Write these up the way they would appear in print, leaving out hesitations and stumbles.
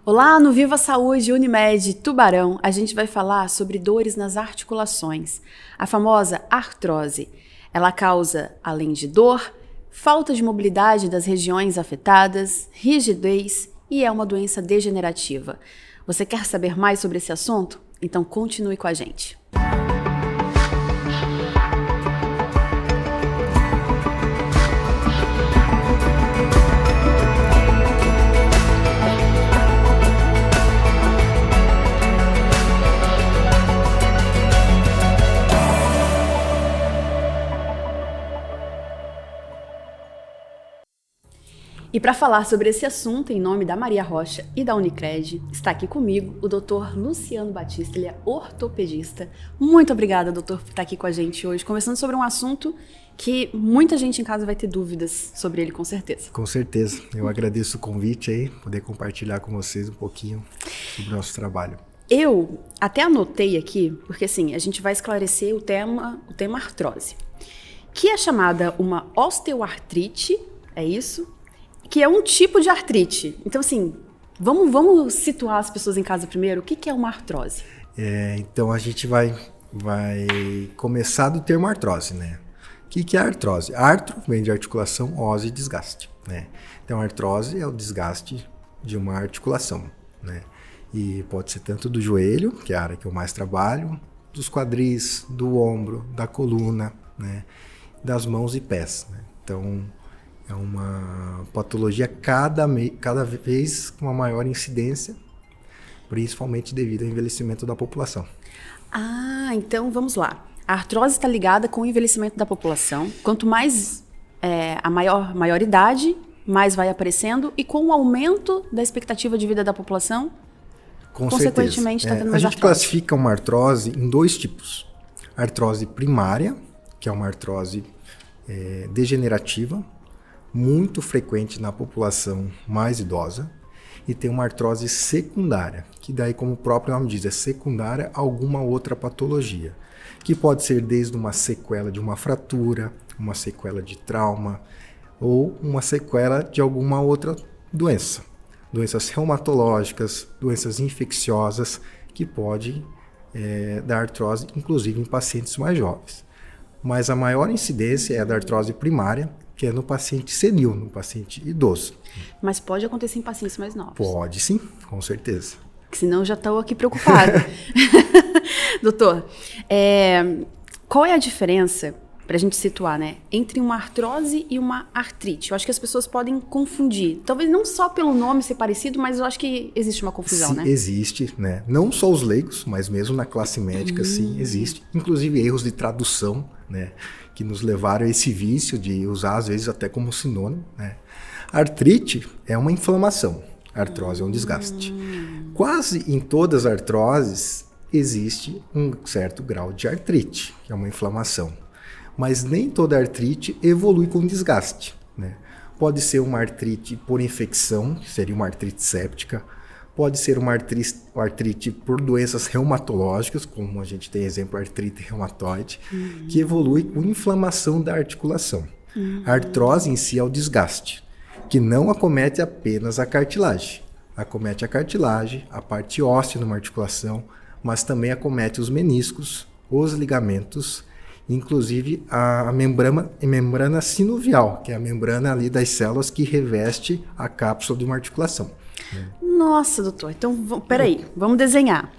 Olá, no Viva Saúde Unimed Tubarão, a gente vai falar sobre dores nas articulações, a famosa artrose. Ela causa, além de dor, falta de mobilidade das regiões afetadas, rigidez e é uma doença degenerativa. Você quer saber mais sobre esse assunto? Então continue com a gente. E para falar sobre esse assunto, em nome da Maria Rocha e da Unicred, está aqui comigo o Dr. Luciano Batista, ele é ortopedista. Muito obrigada, doutor, por estar aqui com a gente hoje, conversando sobre um assunto que muita gente em casa vai ter dúvidas sobre ele, com certeza. Com certeza. Eu agradeço o convite aí, poder compartilhar com vocês um pouquinho sobre o nosso trabalho. Eu até anotei aqui, porque assim, a gente vai esclarecer o tema artrose, que é chamada uma osteoartrite, é isso? Que é um tipo de artrite. Então, assim, vamos situar as pessoas em casa primeiro. O que é uma artrose? Então, a gente vai começar do termo artrose, né? O que é artrose? Artro vem de articulação, ose, desgaste, né? Então, artrose é o desgaste de uma articulação, né? E pode ser tanto do joelho, que é a área que eu mais trabalho, dos quadris, do ombro, da coluna, né? Das mãos e pés, né? Então, é uma patologia cada vez com uma maior incidência, principalmente devido ao envelhecimento da população. Ah, então vamos lá. A artrose está ligada com o envelhecimento da população. Quanto mais a maior idade, mais vai aparecendo. E com o aumento da expectativa de vida da população, consequentemente está tendo mais artrose. A gente classifica uma artrose em dois tipos. Artrose primária, que é uma artrose degenerativa, muito frequente na população mais idosa, e tem uma artrose secundária, que daí, como o próprio nome diz, é secundária a alguma outra patologia, que pode ser desde uma sequela de uma fratura, uma sequela de trauma, ou uma sequela de alguma outra doença. Doenças reumatológicas, doenças infecciosas, que pode dar artrose, inclusive em pacientes mais jovens. Mas a maior incidência é a da artrose primária, que é no paciente senil, no paciente idoso. Mas pode acontecer em pacientes mais novos? Pode sim, com certeza. Senão eu já estou aqui preocupada. Doutor, qual é a diferença, para a gente situar, né, entre uma artrose e uma artrite? Eu acho que as pessoas podem confundir. Talvez não só pelo nome ser parecido, mas eu acho que existe uma confusão, sim, né? Existe, né? Não só os leigos, mas mesmo na classe médica, sim, existe. Inclusive erros de tradução, né, que nos levaram a esse vício de usar, às vezes, até como sinônimo, né? Artrite é uma inflamação, artrose é um desgaste. Quase em todas as artroses existe um certo grau de artrite, que é uma inflamação. Mas nem toda artrite evolui com desgaste, né? Pode ser uma artrite por infecção, que seria uma artrite séptica. Pode ser uma artrite por doenças reumatológicas, como a gente tem exemplo, a artrite reumatoide, que evolui com inflamação da articulação. A artrose em si é o desgaste, que não acomete apenas a cartilagem. Acomete a cartilagem, a parte óssea de uma articulação, mas também acomete os meniscos, os ligamentos, inclusive a membrana sinovial, que é a membrana ali das células que reveste a cápsula de uma articulação. Nossa, doutor. Então, peraí, vamos desenhar.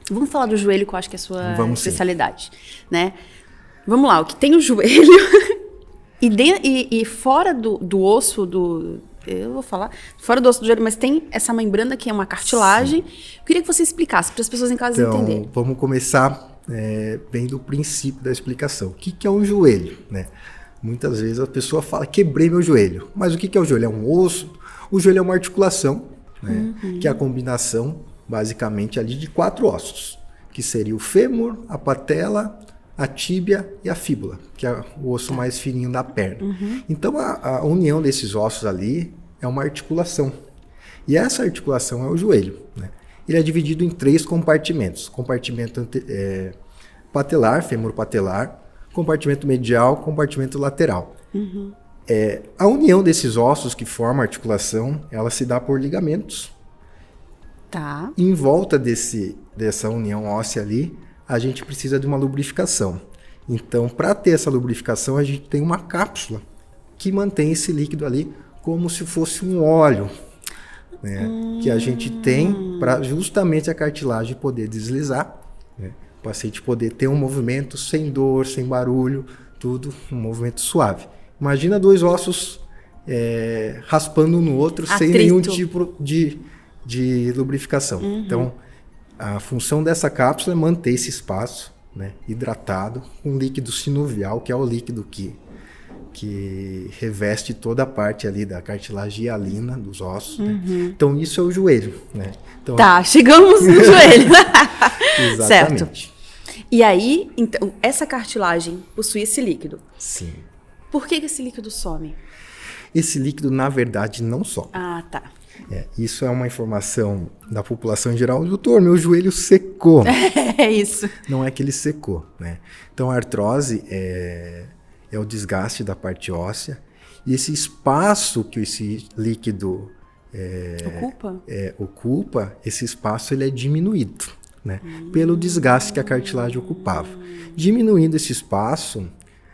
Vamos falar do joelho, que eu acho que é a sua especialidade, né? Vamos lá, o que tem o joelho e fora do osso eu vou falar, fora do osso do joelho, mas tem essa membrana que é uma cartilagem. Sim. Eu queria que você explicasse para as pessoas em casa entenderem. Então, vamos começar bem do princípio da explicação. O que é um joelho, né? Muitas vezes a pessoa fala, quebrei meu joelho. Mas o que é o joelho? É um osso? O joelho é uma articulação, né? Que é a combinação, basicamente, ali de 4 ossos, que seria o fêmur, a patela, a tíbia e a fíbula, que é o osso mais fininho da perna. Então, a união desses ossos ali é uma articulação. E essa articulação é o joelho, né? Ele é dividido em 3 compartimentos. Compartimento patelar, fêmur patelar, compartimento medial, compartimento lateral. A união desses ossos que formam a articulação, ela se dá por ligamentos Tá. Em volta dessa união óssea ali, a gente precisa de uma lubrificação. Então, para ter essa lubrificação, a gente tem uma cápsula que mantém esse líquido ali como se fosse um óleo, né? Que a gente tem para justamente a cartilagem poder deslizar, né? O paciente poder ter um movimento sem dor, sem barulho, tudo um movimento suave. Imagina dois ossos raspando um no outro sem nenhum tipo de lubrificação. Então, a função dessa cápsula é manter esse espaço, né, hidratado com líquido sinovial, que é o líquido que reveste toda a parte ali da cartilagem hialina dos ossos. Né? Então, isso é o joelho. Né? Então, tá, chegamos no joelho. Exatamente. Certo. E aí, então, essa cartilagem possui esse líquido. Sim. Por que esse líquido some? Esse líquido, na verdade, não some. Ah, tá. Isso é uma informação da população em geral. Doutor, meu joelho secou. É isso. Não é que ele secou, né? Então, a artrose é o desgaste da parte óssea. E esse espaço que esse líquido ocupa, esse espaço ele é diminuído, né? Pelo desgaste que a cartilagem ocupava. Diminuindo esse espaço,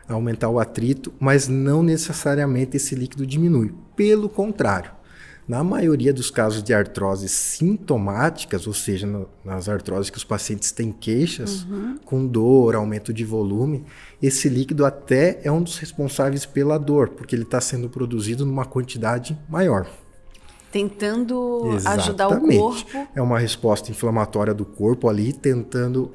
aumentar o atrito, mas não necessariamente esse líquido diminui. Pelo contrário, na maioria dos casos de artroses sintomáticas, ou seja, nas artroses que os pacientes têm queixas, com dor, aumento de volume, esse líquido até é um dos responsáveis pela dor, porque ele está sendo produzido numa quantidade maior. Tentando Exatamente. Ajudar o corpo. É uma resposta inflamatória do corpo ali, tentando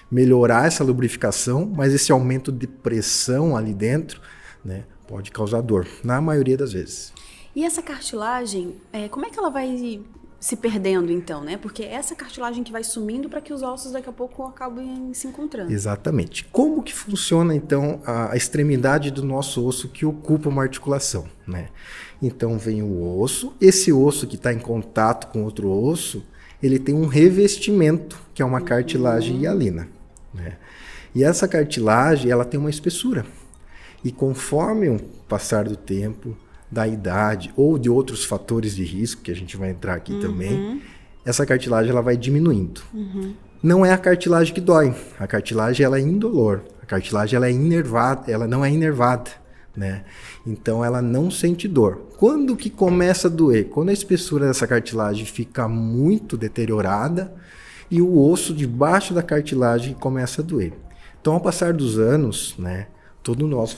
melhorar essa lubrificação, mas esse aumento de pressão ali dentro, né, pode causar dor, na maioria das vezes. E essa cartilagem, como é que ela vai se perdendo então, né? Porque é essa cartilagem que vai sumindo para que os ossos daqui a pouco acabem se encontrando. Exatamente. Como que funciona então a extremidade do nosso osso que ocupa uma articulação, né? Então vem o osso, esse osso que está em contato com outro osso, ele tem um revestimento, que é uma cartilagem hialina, né? E essa cartilagem, ela tem uma espessura. E conforme o passar do tempo, da idade ou de outros fatores de risco, que a gente vai entrar aqui também, essa cartilagem ela vai diminuindo. Não é a cartilagem que dói, a cartilagem ela é indolor, a cartilagem ela é inervada, ela não é inervada, né? Então ela não sente dor. Quando que começa a doer? Quando a espessura dessa cartilagem fica muito deteriorada e o osso debaixo da cartilagem começa a doer. Então ao passar dos anos, né, todos nós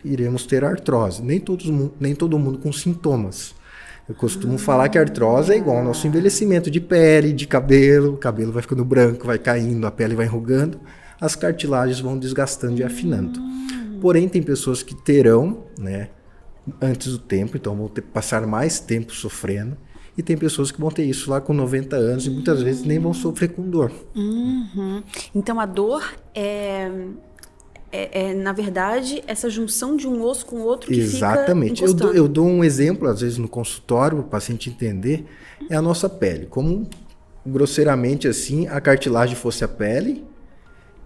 iremos ter artrose. Nem todo mundo com sintomas. Eu costumo falar que a artrose é igual ao nosso envelhecimento de pele, de cabelo. O cabelo vai ficando branco, vai caindo, a pele vai enrugando. As cartilagens vão desgastando e afinando. Porém, tem pessoas que terão, né, antes do tempo, então vão passar mais tempo sofrendo. E tem pessoas que vão ter isso lá com 90 anos e muitas vezes nem vão sofrer com dor. Então, a dor na verdade, essa junção de um osso com o outro que Exatamente. Fica encostando. Eu dou um exemplo, às vezes, no consultório, para o paciente entender, é a nossa pele. Como, grosseiramente assim, a cartilagem fosse a pele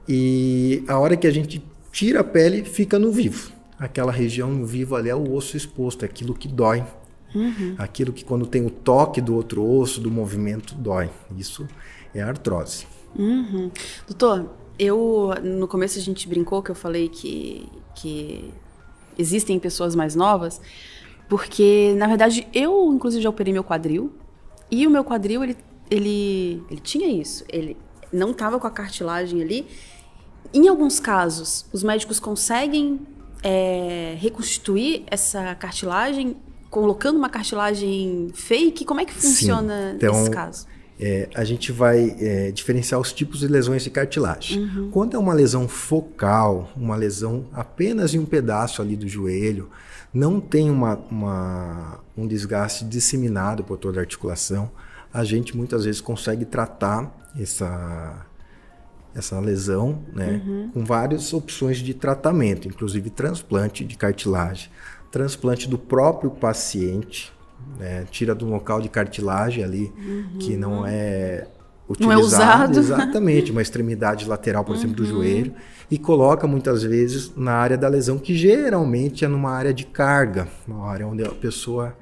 e a hora que a gente tira a pele, fica no vivo. Aquela região no vivo ali é o osso exposto, é aquilo que dói. Aquilo que quando tem o toque do outro osso, do movimento, dói. Isso é artrose. Doutor, no começo a gente brincou que eu falei que existem pessoas mais novas, porque, na verdade, eu, inclusive, já operei meu quadril, e o meu quadril, ele tinha isso, ele não estava com a cartilagem ali. Em alguns casos, os médicos conseguem reconstituir essa cartilagem, colocando uma cartilagem fake. Como é que funciona nesse caso? A gente vai diferenciar os tipos de lesões de cartilagem. Quando é uma lesão focal, uma lesão apenas em um pedaço ali do joelho, não tem um desgaste disseminado por toda a articulação, a gente muitas vezes consegue tratar essa lesão, né, com várias opções de tratamento, inclusive transplante de cartilagem, transplante do próprio paciente, né, tira do local de cartilagem ali, que não é utilizado, não é usado. Exatamente, uma extremidade lateral, por exemplo, do joelho, e coloca muitas vezes na área da lesão, que geralmente é numa área de carga, uma área onde a pessoa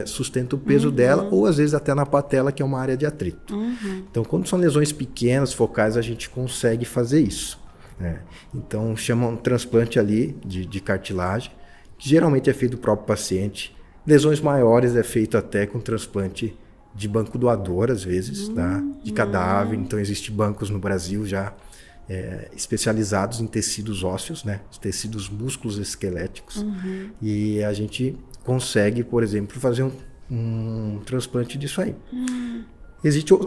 sustenta o peso dela, ou às vezes até na patela, que é uma área de atrito. Então, quando são lesões pequenas, focais, a gente consegue fazer isso. Né? Então, chama um transplante ali de cartilagem, que geralmente é feito do próprio paciente. Lesões maiores é feito até com transplante de banco doador, às vezes, tá? De cadáver. Então, existem bancos no Brasil já especializados em tecidos ósseos, né? Tecidos músculos esqueléticos. E a gente consegue, por exemplo, fazer um transplante disso aí. Existem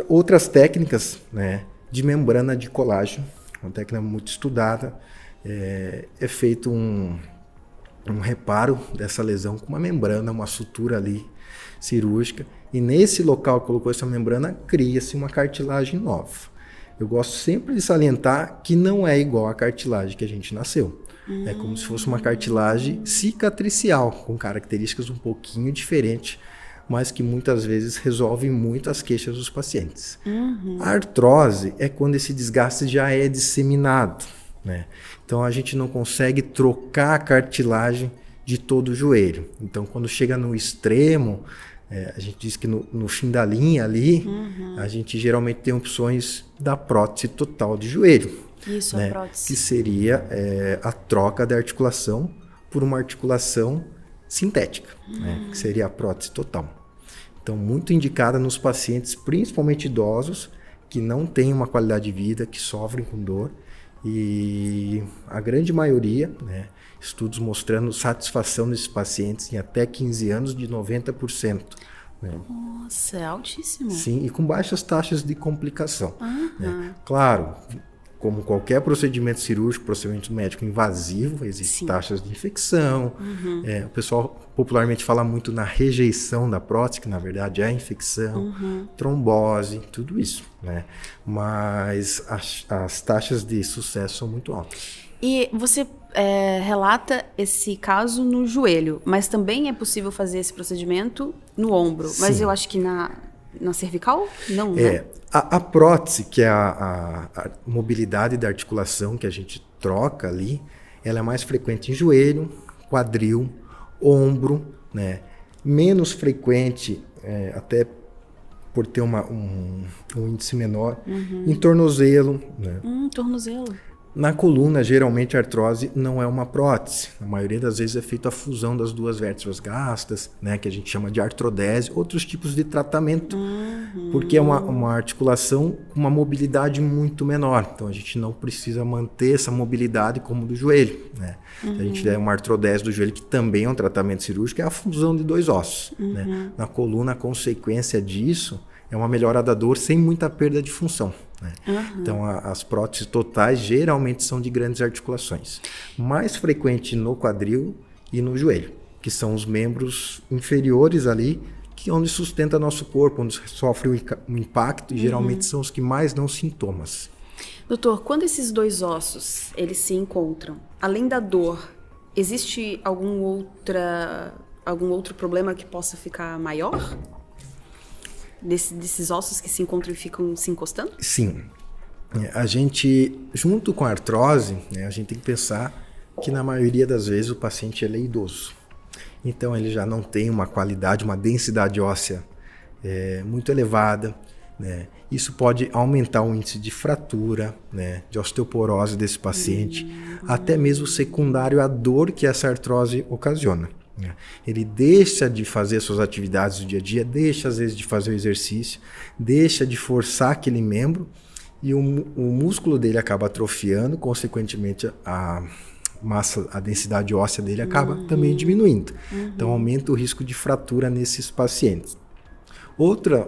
outras técnicas, né, de membrana de colágeno, uma técnica muito estudada. É feito um reparo dessa lesão com uma membrana, uma sutura ali cirúrgica, e nesse local que colocou essa membrana, cria-se uma cartilagem nova. Eu gosto sempre de salientar que não é igual à cartilagem que a gente nasceu. É como se fosse uma cartilagem cicatricial, com características um pouquinho diferentes, mas que muitas vezes resolvem muito as queixas dos pacientes. A artrose é quando esse desgaste já é disseminado, né? Então a gente não consegue trocar a cartilagem de todo o joelho. Então quando chega no extremo, a gente diz que no fim da linha ali, a gente geralmente tem opções da prótese total de joelho. Isso, né? A prótese. Que seria a troca da articulação por uma articulação sintética, né? Que seria a prótese total. Então, muito indicada nos pacientes, principalmente idosos, que não têm uma qualidade de vida, que sofrem com dor. E a grande maioria, né, estudos mostrando satisfação desses pacientes em até 15 anos de 90%. Né? Nossa, é altíssimo. Sim, e com baixas taxas de complicação. Né? Claro, como qualquer procedimento cirúrgico, procedimento médico invasivo, existem taxas de infecção. O pessoal popularmente fala muito na rejeição da prótese, que na verdade é infecção, trombose, tudo isso. Né? Mas as taxas de sucesso são muito altas. E você relata esse caso no joelho, mas também é possível fazer esse procedimento no ombro. Sim. Mas eu acho que na cervical, não, né? A prótese, que é a mobilidade da articulação que a gente troca ali, ela é mais frequente em joelho, quadril, ombro, né? Menos frequente, até por ter um índice menor, em tornozelo. Né? Tornozelo. Na coluna, geralmente a artrose não é uma prótese. A maioria das vezes é feita a fusão das duas vértebras gastas, né, que a gente chama de artrodese, outros tipos de tratamento, porque é uma articulação com uma mobilidade muito menor. Então a gente não precisa manter essa mobilidade como do joelho. Né? Se a gente der uma artrodese do joelho, que também é um tratamento cirúrgico, é a fusão de dois ossos. Né? Na coluna, a consequência disso é uma melhora da dor sem muita perda de função. Né? Então, as próteses totais geralmente são de grandes articulações. Mais frequente no quadril e no joelho, que são os membros inferiores ali, que é onde sustenta nosso corpo, onde sofre um impacto, e geralmente são os que mais dão sintomas. Doutor, quando esses dois ossos eles se encontram, além da dor, existe algum outro problema que possa ficar maior? Desses ossos que se encontram e ficam se encostando? Sim. A gente, junto com a artrose, né, a gente tem que pensar que na maioria das vezes o paciente ele é idoso. Então ele já não tem uma qualidade, uma densidade óssea muito elevada. Né? Isso pode aumentar o índice de fratura, né, de osteoporose desse paciente, até mesmo secundário à dor que essa artrose ocasiona. Ele deixa de fazer suas atividades do dia a dia, deixa às vezes de fazer o exercício, deixa de forçar aquele membro e o músculo dele acaba atrofiando, consequentemente a densidade óssea dele acaba também diminuindo. Então aumenta o risco de fratura nesses pacientes. Outra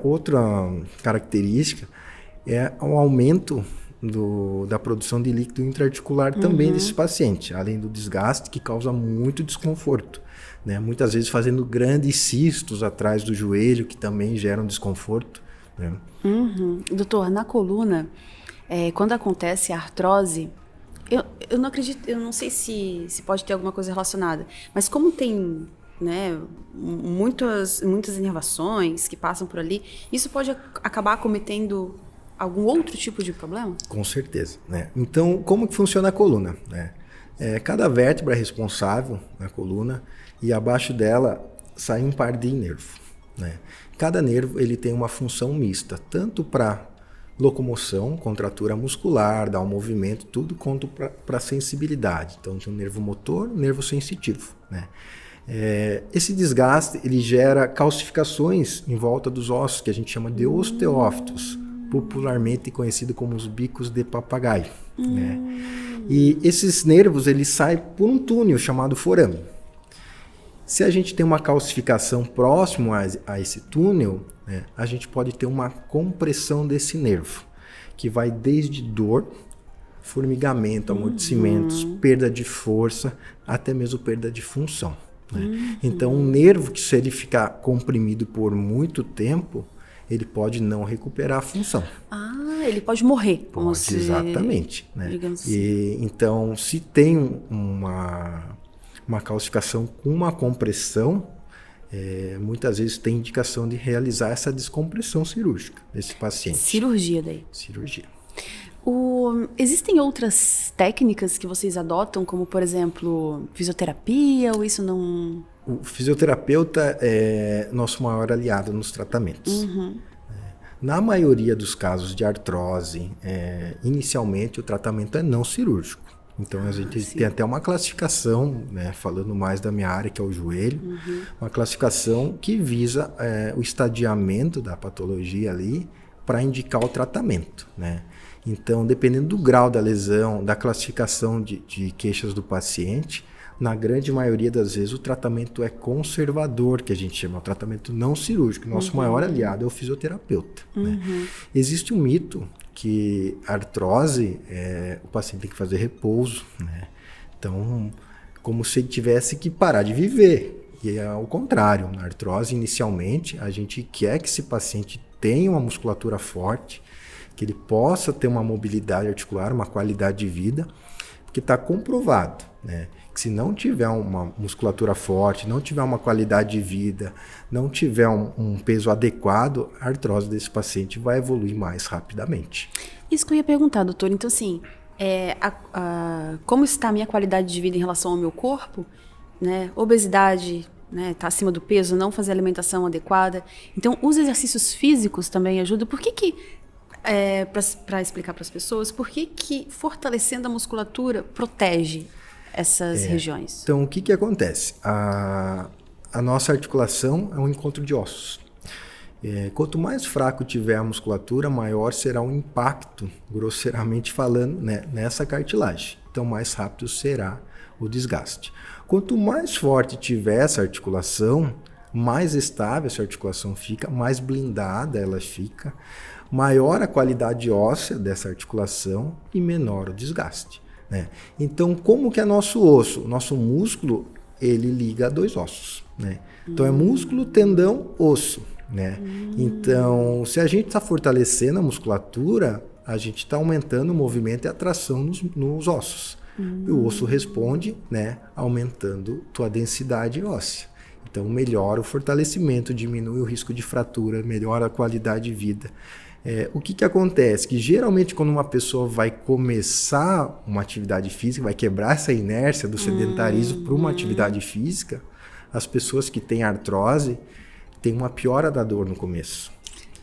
característica é o aumento da produção de líquido intraarticular também desse paciente, além do desgaste que causa muito desconforto. Né? Muitas vezes fazendo grandes cistos atrás do joelho, que também geram desconforto. Né? Doutor, na coluna, quando acontece a artrose, eu não acredito, eu não sei se pode ter alguma coisa relacionada, mas como tem, né, muitas inervações que passam por ali, isso pode acabar acometendo algum outro tipo de problema? Com certeza. Né? Então, como que funciona a coluna? Né? Cada vértebra é responsável na coluna, e abaixo dela sai um par de nervo, né? Cada nervo ele tem uma função mista, tanto para locomoção, contratura muscular, dar um movimento, tudo, quanto para sensibilidade. Então tem um nervo motor, um nervo sensitivo, né? Esse desgaste ele gera calcificações em volta dos ossos, que a gente chama de osteófitos, popularmente conhecido como os bicos de papagaio, né? E esses nervos eles saem por um túnel chamado forame. Se a gente tem uma calcificação próximo a esse túnel, né, a gente pode ter uma compressão desse nervo, que vai desde dor, formigamento, amortecimentos, perda de força, até mesmo perda de função, né? Então, um nervo que, se ele ficar comprimido por muito tempo, ele pode não recuperar a função. Ele pode morrer. Pode, exatamente. Né? Digamos assim. E, então, se tem uma calcificação com uma compressão, muitas vezes tem indicação de realizar essa descompressão cirúrgica desse paciente. Cirurgia daí? Cirurgia. Existem outras técnicas que vocês adotam, como, por exemplo, fisioterapia, ou isso não... O fisioterapeuta é nosso maior aliado nos tratamentos. Na maioria dos casos de artrose, inicialmente o tratamento é não cirúrgico. Então a gente tem até uma classificação, né, falando mais da minha área, que é o joelho, uma classificação que visa o estadiamento da patologia ali para indicar o tratamento, né? Então, dependendo do grau da lesão, da classificação de queixas do paciente, na grande maioria das vezes o tratamento é conservador, que a gente chama, o tratamento não cirúrgico. Nosso maior aliado é o fisioterapeuta, né? Existe um mito que a artrose, o paciente tem que fazer repouso, né? Então, como se ele tivesse que parar de viver. E é ao contrário, na artrose, inicialmente, a gente quer que esse paciente tenha uma musculatura forte, que ele possa ter uma mobilidade articular, uma qualidade de vida, porque está comprovado, né, que se não tiver uma musculatura forte, não tiver uma qualidade de vida, não tiver um peso adequado, a artrose desse paciente vai evoluir mais rapidamente. Isso que eu ia perguntar, doutor. Então, assim, como está a minha qualidade de vida em relação ao meu corpo, né? Obesidade, né, tá acima do peso, não fazer alimentação adequada. Então, os exercícios físicos também ajudam. Por que para explicar para as pessoas, por que fortalecendo a musculatura protege essas regiões? Então, o que acontece? A nossa articulação é um encontro de ossos. Quanto mais fraco tiver a musculatura, maior será o impacto, grosseiramente falando, né, nessa cartilagem. Então, mais rápido será o desgaste. Quanto mais forte tiver essa articulação, mais estável essa articulação fica, mais blindada ela fica, maior a qualidade óssea dessa articulação e menor o desgaste, né? Então, como que é nosso osso? Nosso músculo, ele liga a dois ossos, né? Então, é músculo, tendão, osso, né? Então, se a gente está fortalecendo a musculatura, a gente está aumentando o movimento e a tração nos ossos. E o osso responde, né, aumentando tua densidade óssea. Então, melhora o fortalecimento, diminui o risco de fratura, melhora a qualidade de vida. O que acontece? Que geralmente quando uma pessoa vai começar uma atividade física, vai quebrar essa inércia do sedentarismo para uma atividade física, as pessoas que têm artrose têm uma piora da dor no começo.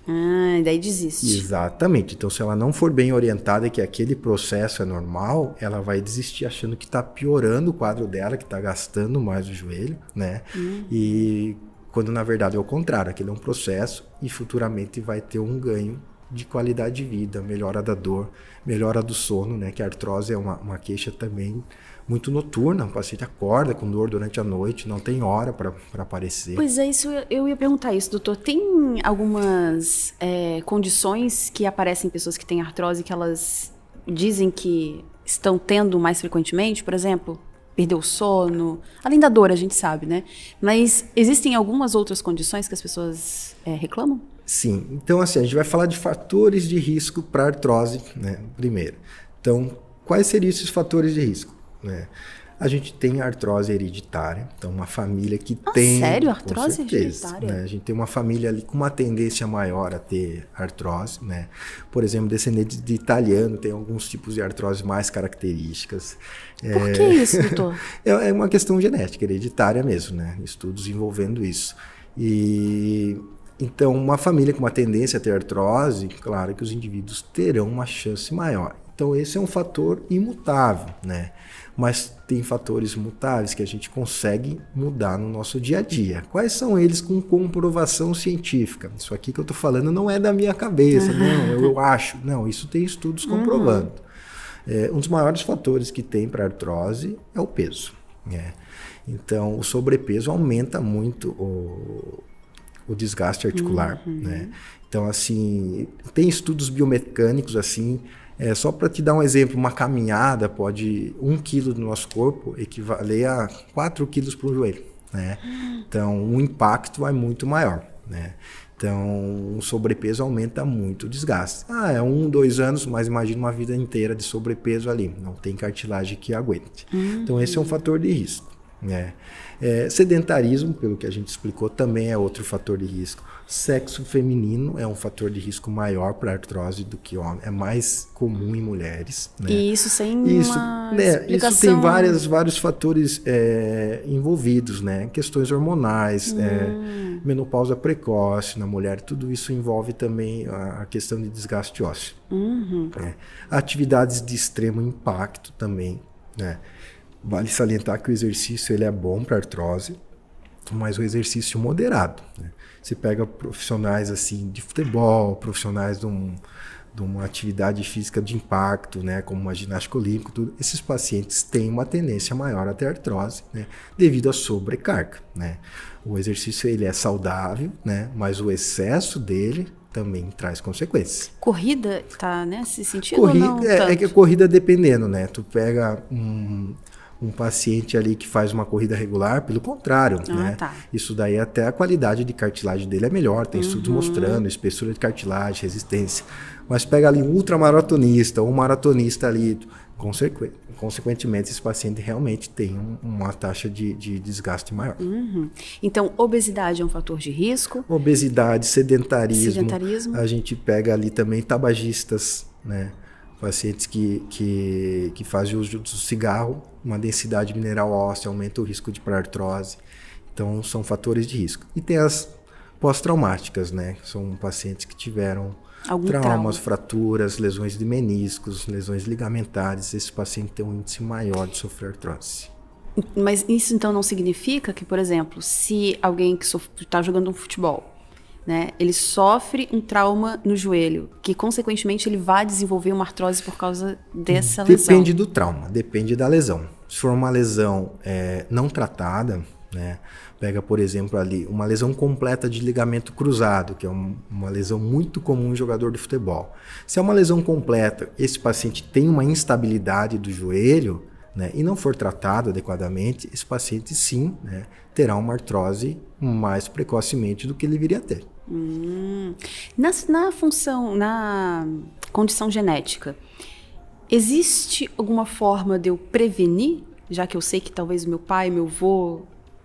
E daí desiste. Exatamente. Então, se ela não for bem orientada que aquele processo é normal, ela vai desistir achando que está piorando o quadro dela, que está gastando mais o joelho, né? E quando na verdade é o contrário, aquele é um processo e futuramente vai ter um ganho de qualidade de vida, melhora da dor, melhora do sono, né? Que a artrose é uma queixa também muito noturna, o paciente acorda com dor durante a noite, não tem hora para aparecer. Pois é, isso eu ia perguntar isso, doutor. Tem algumas condições que aparecem em pessoas que têm artrose que elas dizem que estão tendo mais frequentemente? Por exemplo, perder o sono, além da dor, a gente sabe, né? Mas existem algumas outras condições que as pessoas reclamam? Sim, então assim, a gente vai falar de fatores de risco para artrose, né, primeiro. Então, quais seriam esses fatores de risco? A gente tem artrose hereditária, então uma família que tem... Sério? Artrose hereditária? Né? A gente tem uma família ali com uma tendência maior a ter artrose, né? Por exemplo, descendentes de italiano tem alguns tipos de artrose mais características. Por que isso, doutor? É uma questão genética, hereditária mesmo, né? Estudos envolvendo isso. Então, uma família com uma tendência a ter artrose, claro que os indivíduos terão uma chance maior. Então, esse é um fator imutável, né? Mas tem fatores mutáveis que a gente consegue mudar no nosso dia a dia. Quais são eles com comprovação científica? Isso aqui que eu estou falando não é da minha cabeça, não, eu acho. Não, isso tem estudos comprovando. Um dos maiores fatores que tem para artrose é o peso, né? Então, o sobrepeso aumenta muito o desgaste articular, né? Então, assim, tem estudos biomecânicos, assim, só para te dar um exemplo, uma caminhada pode, 1 quilo do nosso corpo equivaler a 4 quilos para o joelho, né? Então, o impacto é muito maior, né? Então, o sobrepeso aumenta muito o desgaste. É 1, 2 anos, mas imagina uma vida inteira de sobrepeso ali. Não tem cartilagem que aguente. Então, esse é um fator de risco, né? Sedentarismo, pelo que a gente explicou, também é outro fator de risco. Sexo feminino é um fator de risco maior para artrose do que homem. É mais comum em mulheres, né? E isso sem uma explicação... Isso tem vários fatores envolvidos, né? Questões hormonais, menopausa precoce na mulher, tudo isso envolve também a questão de desgaste ósseo. Atividades de extremo impacto também, né? Vale salientar que o exercício ele é bom para artrose, mas o exercício moderado, né? Você pega profissionais assim de futebol, profissionais de uma atividade física de impacto, né, como uma ginástica olímpica, tudo, esses pacientes têm uma tendência maior a ter artrose, né, devido à sobrecarga, né? O exercício ele é saudável, né, mas o excesso dele também traz consequências. Corrida tá nesse sentido ou não tanto? É que a corrida dependendo, né? Tu pega um paciente ali que faz uma corrida regular, pelo contrário, né? Tá. Isso daí até a qualidade de cartilagem dele é melhor, tem estudos mostrando espessura de cartilagem, resistência. Mas pega ali um ultramaratonista ou um maratonista ali, consequentemente esse paciente realmente tem uma taxa de desgaste maior. Então, obesidade é um fator de risco? Obesidade, sedentarismo. A gente pega ali também tabagistas, né? Pacientes que fazem uso do cigarro, uma densidade mineral óssea, aumenta o risco de artrose. Então, são fatores de risco. E tem as pós-traumáticas, né? São pacientes que tiveram traumas, fraturas, lesões de meniscos, lesões ligamentares. Esse paciente tem um índice maior de sofrer artrose. Mas isso, então, não significa que, por exemplo, se alguém que está jogando um futebol, né, ele sofre um trauma no joelho, que consequentemente ele vai desenvolver uma artrose por causa dessa lesão? Depende do trauma, depende da lesão. Se for uma lesão não tratada, né, pega, por exemplo, ali uma lesão completa de ligamento cruzado, que é uma lesão muito comum em jogador de futebol. Se é uma lesão completa, esse paciente tem uma instabilidade do joelho, né, e não for tratado adequadamente, esse paciente sim, né, terá uma artrose mais precocemente do que ele viria a ter. Na condição genética, existe alguma forma de eu prevenir, já que eu sei que talvez meu pai, meu avô,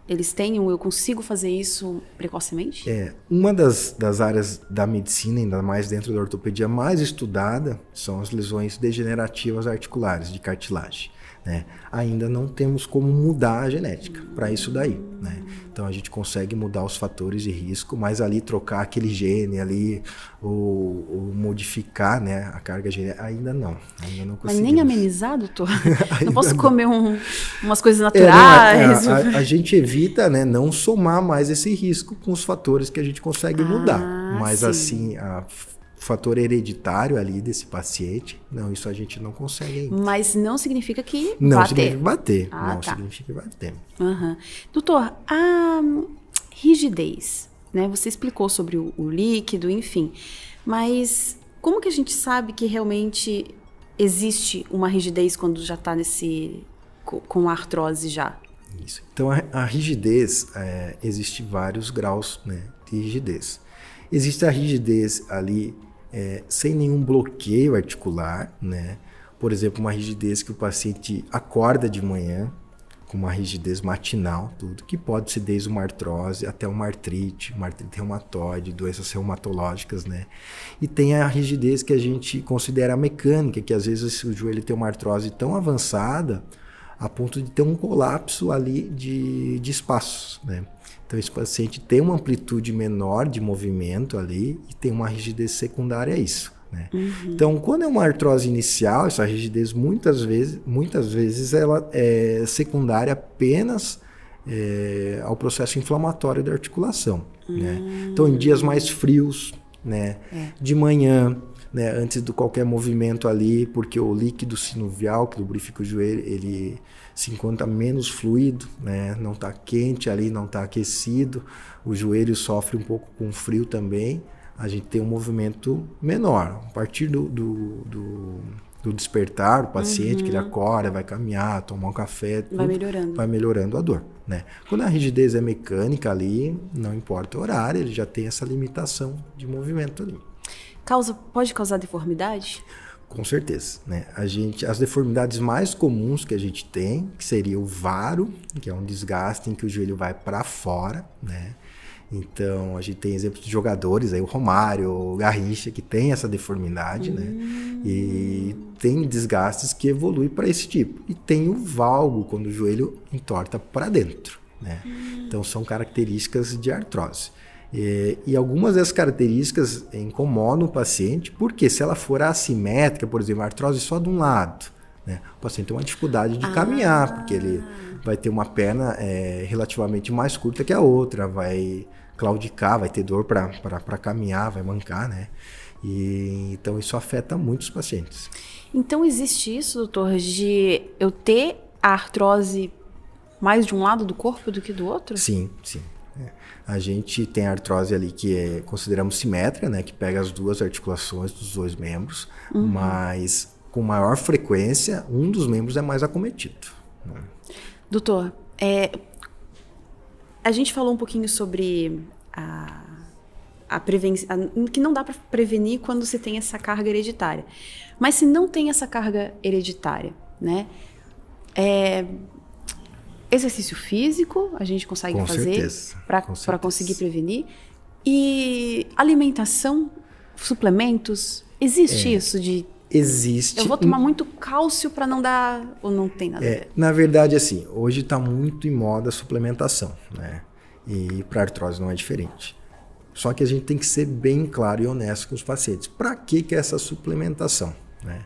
eles tenham, eu consigo fazer isso precocemente? Uma das áreas da medicina, ainda mais dentro da ortopedia, mais estudada são as lesões degenerativas articulares de cartilagem, né? Ainda não temos como mudar a genética para isso daí, né? Então a gente consegue mudar os fatores de risco, mas ali trocar aquele gene ali ou modificar, né, a carga genética, ainda não conseguimos. Mas nem amenizar, doutor? Não posso comer umas coisas naturais? A gente evita, né, não somar mais esse risco com os fatores que a gente consegue mudar. Mas sim. Assim, o fator hereditário ali desse paciente, não, isso a gente não consegue ainda. Mas não significa que não significa bater. Significa que bater. Doutor, a rigidez, né? Você explicou sobre o líquido, enfim. Mas como que a gente sabe que realmente existe uma rigidez quando já está com a artrose já? Isso. Então, a rigidez, existe vários graus, né, de rigidez. Existe a rigidez ali sem nenhum bloqueio articular, né? Por exemplo, uma rigidez que o paciente acorda de manhã, com uma rigidez matinal, tudo, que pode ser desde uma artrose até uma artrite reumatoide, doenças reumatológicas, né? E tem a rigidez que a gente considera mecânica, que às vezes o joelho tem uma artrose tão avançada a ponto de ter um colapso ali de espaços, né? Então esse paciente tem uma amplitude menor de movimento ali e tem uma rigidez secundária a isso, né? Então, quando é uma artrose inicial, essa rigidez muitas vezes ela é secundária apenas ao processo inflamatório da articulação, né? Então, em dias mais frios, né, de manhã, né, antes de qualquer movimento ali, porque o líquido sinovial que lubrifica o joelho, ele se encontra menos fluido, né, não está quente ali, não está aquecido, o joelho sofre um pouco com frio também, a gente tem um movimento menor. A partir do despertar, o paciente que ele acorda, vai caminhar, tomar um café, tudo, vai melhorando a dor, né? Quando a rigidez é mecânica ali, não importa o horário, ele já tem essa limitação de movimento ali. Pode causar deformidade? Com certeza, né? As deformidades mais comuns que a gente tem, que seria o varo, que é um desgaste em que o joelho vai para fora, né? Então, a gente tem exemplos de jogadores, aí o Romário, o Garrincha, que tem essa deformidade, né? E tem desgastes que evoluem para esse tipo. E tem o valgo, quando o joelho entorta para dentro, né? Então, são características de artrose. E algumas dessas características incomodam o paciente, porque se ela for assimétrica, por exemplo, a artrose só de um lado, né? O paciente tem uma dificuldade de caminhar, porque ele vai ter uma perna relativamente mais curta que a outra, vai claudicar, vai ter dor para caminhar, vai mancar, né? E então isso afeta muito os pacientes. Então existe isso, doutor, de eu ter a artrose mais de um lado do corpo do que do outro? Sim, sim. A gente tem a artrose ali que consideramos simétrica, né? Que pega as duas articulações dos dois membros, mas com maior frequência, um dos membros é mais acometido, né? Doutor, a gente falou um pouquinho sobre a prevenção, que não dá para prevenir quando você tem essa carga hereditária. Mas se não tem essa carga hereditária, né? Exercício físico a gente consegue fazer para conseguir prevenir. E alimentação, suplementos, existe isso de... Existe. Eu vou tomar muito cálcio para não dar... Ou não tem nada a ver? Na verdade, assim, hoje está muito em moda a suplementação, né? E para artrose não é diferente. Só que a gente tem que ser bem claro e honesto com os pacientes. Para que é essa suplementação, né?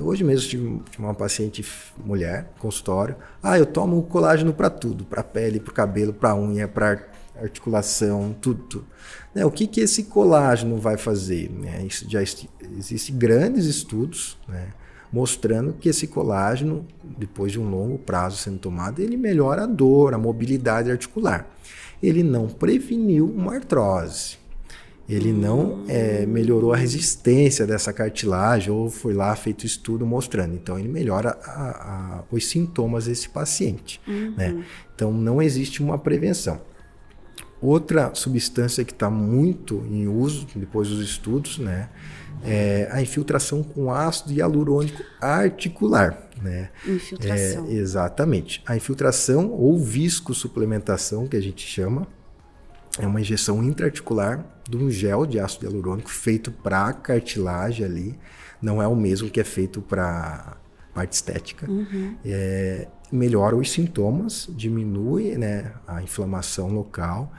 Hoje mesmo tive uma paciente mulher, consultório. Eu tomo colágeno para tudo, para pele, para o cabelo, para unha, para articulação, tudo. Né? O que esse colágeno vai fazer? Né? Isso já existem grandes estudos, né, mostrando que esse colágeno, depois de um longo prazo sendo tomado, ele melhora a dor, a mobilidade articular. Ele não preveniu uma artrose. Ele não melhorou a resistência dessa cartilagem ou foi lá feito estudo mostrando. Então, ele melhora os sintomas desse paciente, né? Então, não existe uma prevenção. Outra substância que está muito em uso, depois dos estudos, né, é a infiltração com ácido hialurônico articular, né? Infiltração. Exatamente. A infiltração ou viscosuplementação, que a gente chama, é uma injeção intraarticular de um gel de ácido hialurônico feito para a cartilagem ali. Não é o mesmo que é feito para parte estética. Melhora os sintomas, diminui, né, a inflamação local,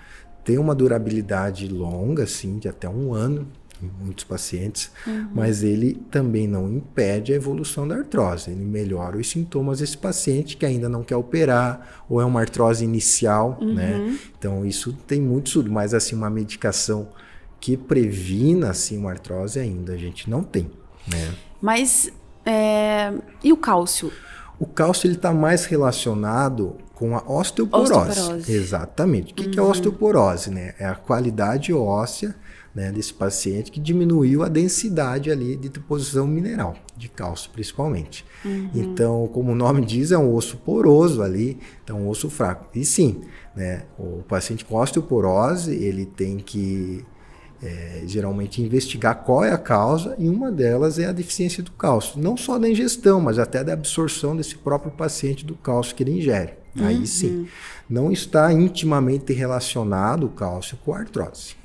tem uma durabilidade longa, assim, de até 1 ano em muitos pacientes, mas ele também não impede a evolução da artrose, ele melhora os sintomas desse paciente que ainda não quer operar, ou é uma artrose inicial, né? Então isso tem muito estudo, mas assim, uma medicação que previna assim, uma artrose ainda a gente não tem, né? Mas, e o cálcio? O cálcio ele está mais relacionado com a osteoporose. Exatamente. O que é a osteoporose? Né? É a qualidade óssea, né, desse paciente que diminuiu a densidade ali de deposição mineral, de cálcio principalmente. Então, como o nome diz, é um osso poroso ali, então um osso fraco. E sim, né, o paciente com osteoporose, ele tem que geralmente investigar qual é a causa, e uma delas é a deficiência do cálcio. Não só da ingestão, mas até da absorção desse próprio paciente do cálcio que ele ingere. Aí sim, não está intimamente relacionado o cálcio com a artrose.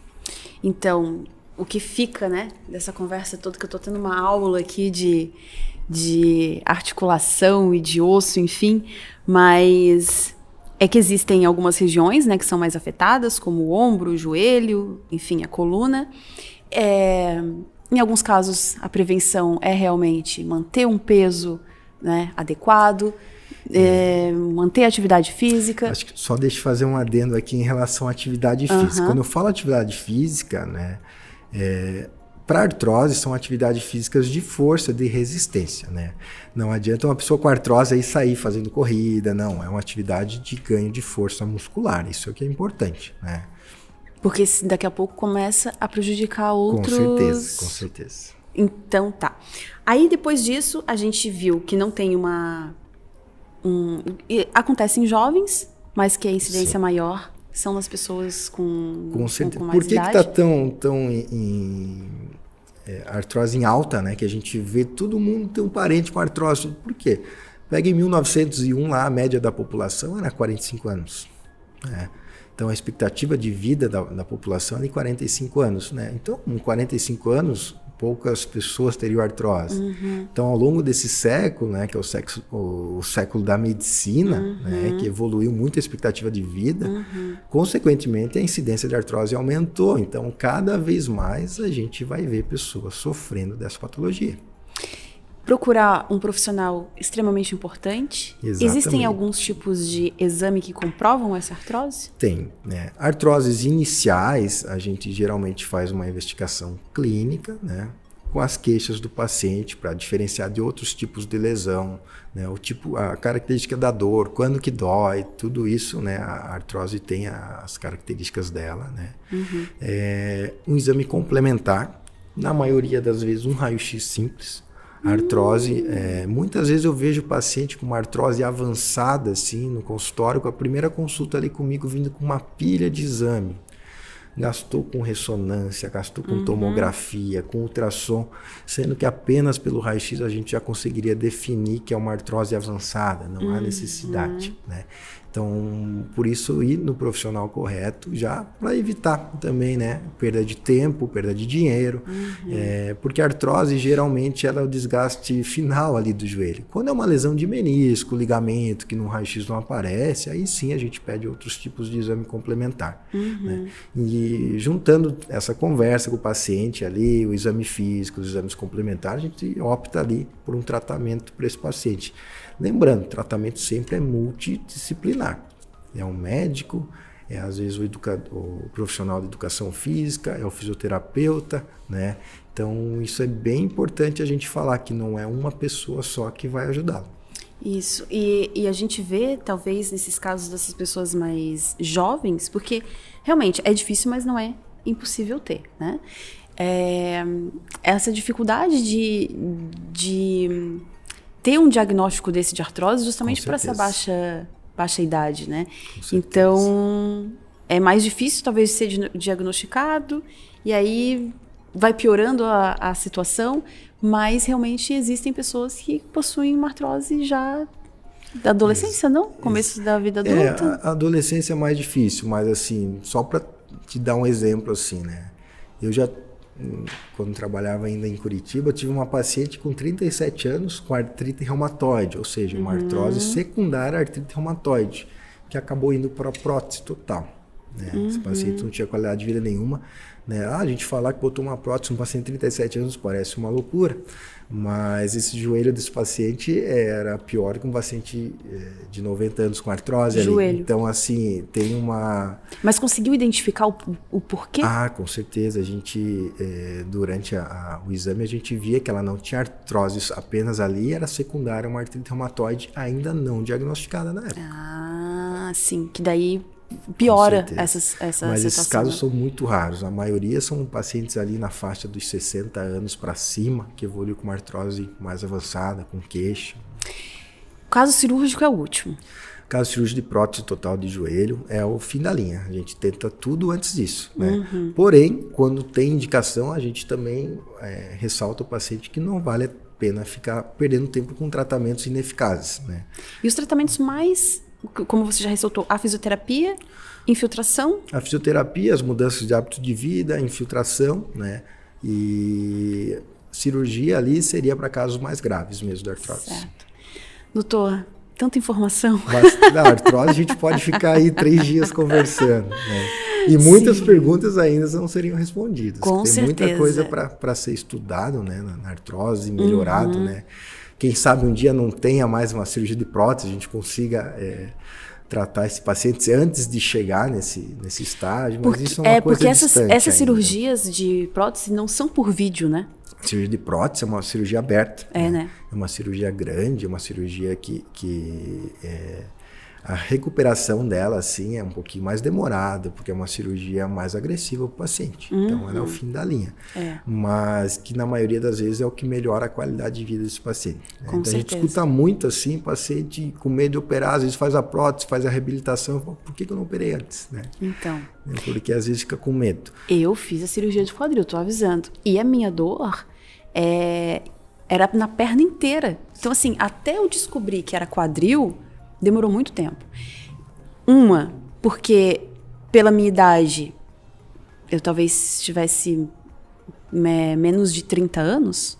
Então, o que fica, né, dessa conversa toda, que eu estou tendo uma aula aqui de articulação e de osso, enfim, mas é que existem algumas regiões, né, que são mais afetadas, como o ombro, o joelho, enfim, a coluna. Em alguns casos, a prevenção é realmente manter um peso, né, adequado, manter a atividade física. Acho que só deixa eu fazer um adendo aqui em relação à atividade física. Quando eu falo atividade física, né, para artrose são atividades físicas de força, de resistência, né? Não adianta uma pessoa com artrose aí sair fazendo corrida, não. É uma atividade de ganho de força muscular, isso é o que é importante, né? Porque daqui a pouco começa a prejudicar outros... Com certeza. Então, tá. Aí, depois disso, a gente viu que não tem acontece em jovens, mas que a incidência maior são nas pessoas com certeza. Com mais Por que idade. Por que está tão em artrose em alta, né? Que a gente vê todo mundo tem um parente com artrose. Por quê? Pega em 1901, lá a média da população era 45 anos. Né? Então, a expectativa de vida da população é de 45 anos. Né? Então, com 45 anos, poucas pessoas teriam artrose. Então, ao longo desse século, né, que é o século da medicina, né, que evoluiu muito a expectativa de vida, consequentemente, a incidência de artrose aumentou. Então, cada vez mais a gente vai ver pessoas sofrendo dessa patologia. Procurar um profissional extremamente importante. Exatamente. Existem alguns tipos de exame que comprovam essa artrose? Tem, né? Artroses iniciais, a gente geralmente faz uma investigação clínica, né? Com as queixas do paciente para diferenciar de outros tipos de lesão, né? A característica da dor, quando que dói, tudo isso, né? A artrose tem as características dela, né? Um exame complementar, na maioria das vezes um raio-x simples. A artrose, muitas vezes eu vejo o paciente com uma artrose avançada, assim, no consultório, com a primeira consulta ali comigo, vindo com uma pilha de exame. Gastou com ressonância, gastou com tomografia, com ultrassom, sendo que apenas pelo raio-x a gente já conseguiria definir que é uma artrose avançada, não há necessidade, né? Então, por isso, ir no profissional correto, já para evitar também, né, perda de tempo, perda de dinheiro, porque a artrose, geralmente, ela é o desgaste final ali do joelho. Quando é uma lesão de menisco, ligamento, que no raio-x não aparece, aí sim a gente pede outros tipos de exame complementar. Né? E juntando essa conversa com o paciente ali, o exame físico, os exames complementares, a gente opta ali por um tratamento para esse paciente. Lembrando, o tratamento sempre é multidisciplinar. É um médico, às vezes o profissional de educação física, é o fisioterapeuta, né? Então, isso é bem importante a gente falar, que não é uma pessoa só que vai ajudá-lo. Isso, e a gente vê, talvez, nesses casos dessas pessoas mais jovens, porque realmente é difícil, mas não é impossível ter, né? Essa dificuldade de ter um diagnóstico desse de artrose justamente para essa baixa idade, né? Então, é mais difícil talvez ser diagnosticado e aí vai piorando a situação, mas realmente existem pessoas que possuem uma artrose já da adolescência, não? Começo da vida adulta. A adolescência é mais difícil, mas assim, só para te dar um exemplo assim, né? Eu já, quando trabalhava ainda em Curitiba, tive uma paciente com 37 anos com artrite reumatoide, ou seja, uma artrose secundária à artrite reumatoide, que acabou indo para a prótese total. Né? Esse paciente não tinha qualidade de vida nenhuma. Né? A gente falar que botou uma prótese um paciente de 37 anos parece uma loucura, mas esse joelho desse paciente era pior que um paciente de 90 anos com artrose. Ali. Então, assim, tem uma... Mas conseguiu identificar o porquê? Ah, com certeza. A gente, durante o exame, a gente via que ela não tinha artrose apenas ali, era secundária, uma artrite reumatoide ainda não diagnosticada na época. Ah, sim, que daí piora essa situação. Mas esses casos são muito raros. A maioria são pacientes ali na faixa dos 60 anos para cima, que evoluiu com uma artrose mais avançada, com queixa. O caso cirúrgico é o último. O Caso cirúrgico de prótese total de joelho, é o fim da linha. A gente tenta tudo antes disso, né? Porém, quando tem indicação, a gente também ressalta o paciente que não vale a pena ficar perdendo tempo com tratamentos ineficazes, né? E os tratamentos mais, como você já ressaltou, a fisioterapia, infiltração? A fisioterapia, as mudanças de hábito de vida, a infiltração, né? E cirurgia ali seria para casos mais graves mesmo da artrose. Certo. Doutor, tanta informação. Mas da artrose a gente pode ficar aí 3 dias conversando, né? E muitas perguntas ainda não seriam respondidas. Com certeza. Tem muita coisa para ser estudado, né, na artrose, melhorado, né? Quem sabe um dia não tenha mais uma cirurgia de prótese, a gente consiga tratar esse paciente antes de chegar nesse estágio, mas isso é uma coisa distante. Porque essas cirurgias de prótese não são por vídeo, né? Cirurgia de prótese é uma cirurgia aberta. Né? É uma cirurgia grande, é uma cirurgia que a recuperação dela, assim, é um pouquinho mais demorada, porque é uma cirurgia mais agressiva para o paciente. Então, ela é o fim da linha. Mas que, na maioria das vezes, é o que melhora a qualidade de vida desse paciente. Né? Então, a gente escuta muito, assim, paciente com medo de operar, às vezes faz a prótese, faz a reabilitação, fala, por que eu não operei antes? Né? Então. Porque, às vezes, fica com medo. Eu fiz a cirurgia de quadril, tô avisando. E a minha dor era na perna inteira. Então, assim, até eu descobrir que era quadril, demorou muito tempo. Porque pela minha idade, eu talvez tivesse menos de 30 anos.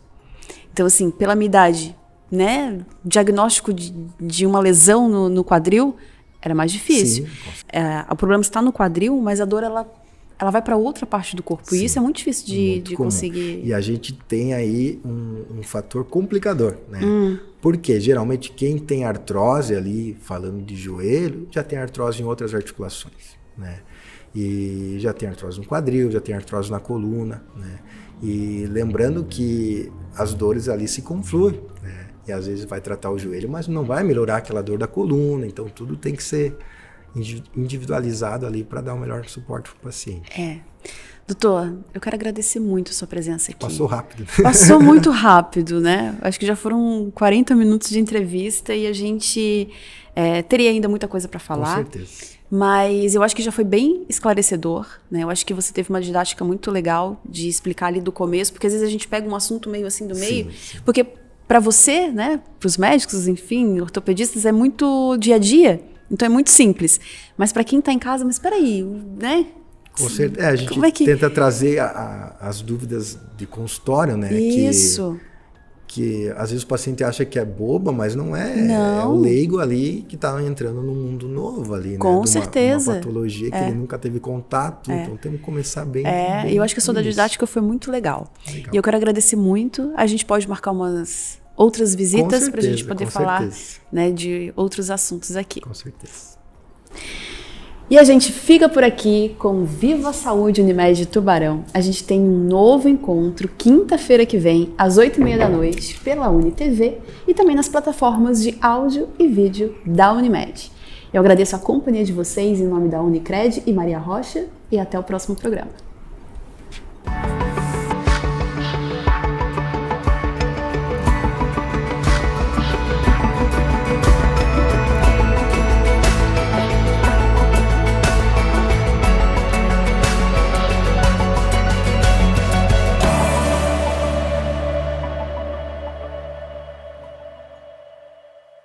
Então, assim, pela minha idade, né, diagnóstico de uma lesão no quadril era mais difícil. O problema está no quadril, mas a dor, ela vai para outra parte do corpo. Sim, e isso é muito difícil de conseguir. E a gente tem aí um fator complicador, né? Porque geralmente quem tem artrose ali, falando de joelho, já tem artrose em outras articulações, né? E já tem artrose no quadril, já tem artrose na coluna, né? E lembrando que as dores ali se confluem, né? E às vezes vai tratar o joelho, mas não vai melhorar aquela dor da coluna. Então tudo tem que ser individualizado ali para dar o melhor suporte para o paciente. Doutor, eu quero agradecer muito a sua presença aqui. Passou rápido. Passou muito rápido, né? Acho que já foram 40 minutos de entrevista e a gente teria ainda muita coisa para falar. Com certeza. Mas eu acho que já foi bem esclarecedor, né? Eu acho que você teve uma didática muito legal de explicar ali do começo, porque às vezes a gente pega um assunto meio assim do meio, sim. Porque para você, né, para os médicos, enfim, ortopedistas, é muito dia a dia. Então é muito simples. Mas para quem está em casa, mas espera aí, né? Com certeza. A gente tenta trazer as dúvidas de consultório, né? Isso. Que às vezes o paciente acha que é boba, mas não é. Não. É o leigo ali que está entrando num mundo novo ali, né? Com certeza. Uma patologia que ele nunca teve contato. Então temos que começar bem. Eu acho que a sua didática foi muito legal. E eu quero agradecer muito. A gente pode marcar umas outras visitas para a gente poder falar, né, de outros assuntos aqui. Com certeza. E a gente fica por aqui com Viva a Saúde Unimed Tubarão. A gente tem um novo encontro quinta-feira que vem, às 20h30 da noite, pela UniTV e também nas plataformas de áudio e vídeo da Unimed. Eu agradeço a companhia de vocês em nome da Unicred e Maria Rocha e até o próximo programa.